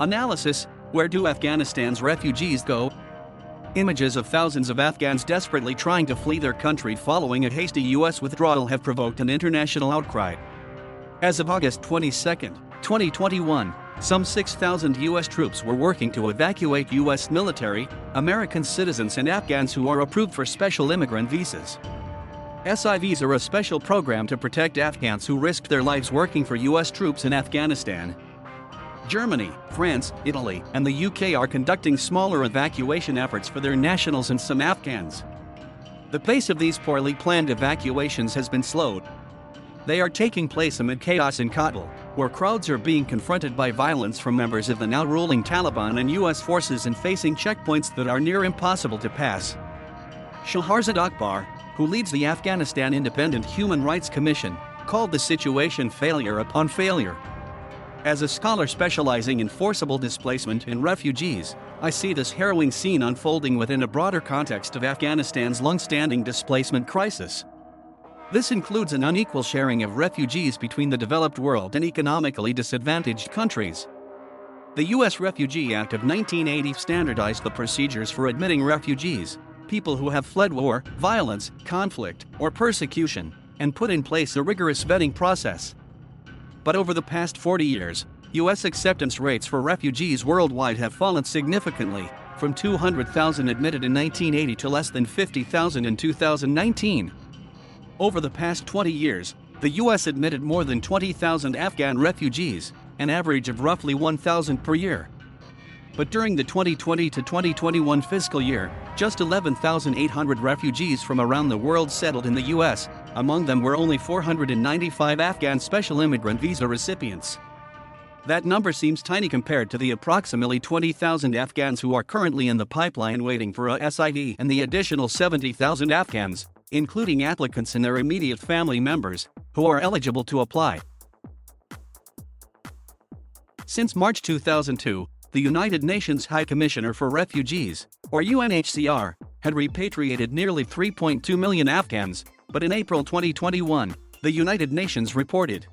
Analysis: where do Afghanistan's refugees go? Images of thousands of Afghans desperately trying to flee their country following a hasty U.S. withdrawal have provoked an international outcry. As of August 22, 2021, some 6,000 U.S. troops were working to evacuate U.S. military, American citizens and Afghans who are approved for Special Immigrant Visas. SIVs are a special program to protect Afghans who risked their lives working for U.S. troops in Afghanistan. Germany, France, Italy, and the UK are conducting smaller evacuation efforts for their nationals and some Afghans. The pace of these poorly planned evacuations has been slowed. They are taking place amid chaos in Kabul, where crowds are being confronted by violence from members of the now ruling Taliban and U.S. forces and facing checkpoints that are near impossible to pass. Shahrazad Akbar, who leads the Afghanistan Independent Human Rights Commission, called the situation failure upon failure. As a scholar specializing in forcible displacement and refugees, I see this harrowing scene unfolding within a broader context of Afghanistan's long-standing displacement crisis. This includes an unequal sharing of refugees between the developed world and economically disadvantaged countries. The U.S. Refugee Act of 1980 standardized the procedures for admitting refugees, people who have fled war, violence, conflict, or persecution, and put in place a rigorous vetting process. But over the past 40 years, U.S. acceptance rates for refugees worldwide have fallen significantly, from 200,000 admitted in 1980 to less than 50,000 in 2019. Over the past 20 years, the U.S. admitted more than 20,000 Afghan refugees, an average of roughly 1,000 per year. But during the 2020 to 2021 fiscal year, just 11,800 refugees from around the world settled in the U.S., among them were only 495 Afghan Special Immigrant Visa recipients. That number seems tiny compared to the approximately 20,000 Afghans who are currently in the pipeline waiting for a SIV and the additional 70,000 Afghans, including applicants and their immediate family members, who are eligible to apply. Since March 2002, the United Nations High Commissioner for Refugees, or UNHCR, had repatriated nearly 3.2 million Afghans, but in April 2021, the United Nations reported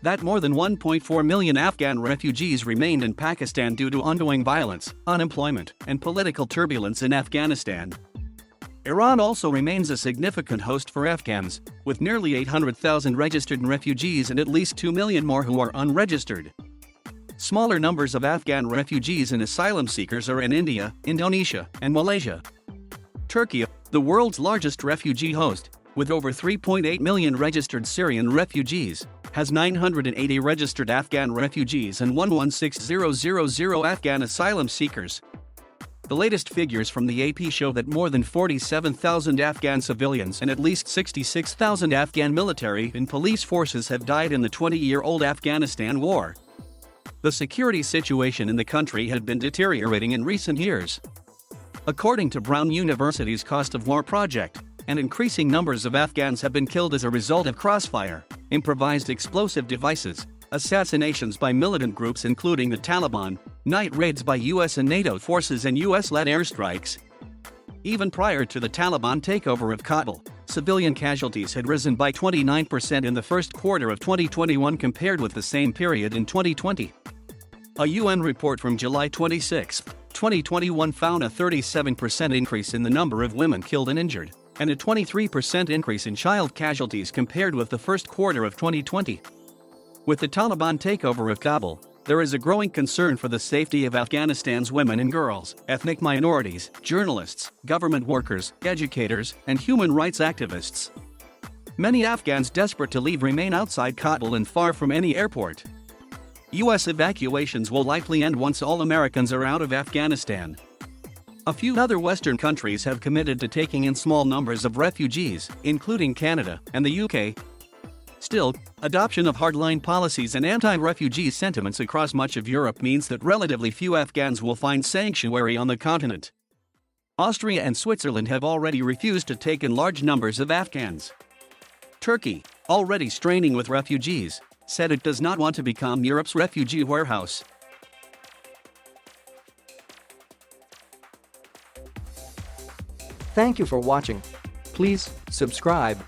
that more than 1.4 million Afghan refugees remained in Pakistan due to ongoing violence, unemployment, and political turbulence in Afghanistan. Iran also remains a significant host for Afghans, with nearly 800,000 registered refugees and at least 2 million more who are unregistered. Smaller numbers of Afghan refugees and asylum seekers are in India, Indonesia, and Malaysia. Turkey, the world's largest refugee host, with over 3.8 million registered Syrian refugees, has 980 registered Afghan refugees and 116,000 Afghan asylum seekers. The latest figures from the AP show that more than 47,000 Afghan civilians and at least 66,000 Afghan military and police forces have died in the 20-year-old Afghanistan war. The security situation in the country had been deteriorating in recent years. According to Brown University's Cost of War project, and increasing numbers of Afghans have been killed as a result of crossfire, improvised explosive devices, assassinations by militant groups including the Taliban, night raids by U.S. and NATO forces and U.S.-led airstrikes. Even prior to the Taliban takeover of Kabul, civilian casualties had risen by 29% in the first quarter of 2021 compared with the same period in 2020. A UN report from July 26, 2021 found a 37% increase in the number of women killed and injured, and a 23% increase in child casualties compared with the first quarter of 2020. With the Taliban takeover of Kabul, there is a growing concern for the safety of Afghanistan's women and girls, ethnic minorities, journalists, government workers, educators, and human rights activists. Many Afghans desperate to leave remain outside Kabul and far from any airport. U.S. evacuations will likely end once all Americans are out of Afghanistan. A few other Western countries have committed to taking in small numbers of refugees, including Canada and the UK. Still, adoption of hardline policies and anti-refugee sentiments across much of Europe means that relatively few Afghans will find sanctuary on the continent. Austria and Switzerland have already refused to take in large numbers of Afghans. Turkey, already straining with refugees, said it does not want to become Europe's refugee warehouse. Thank you for watching. Please subscribe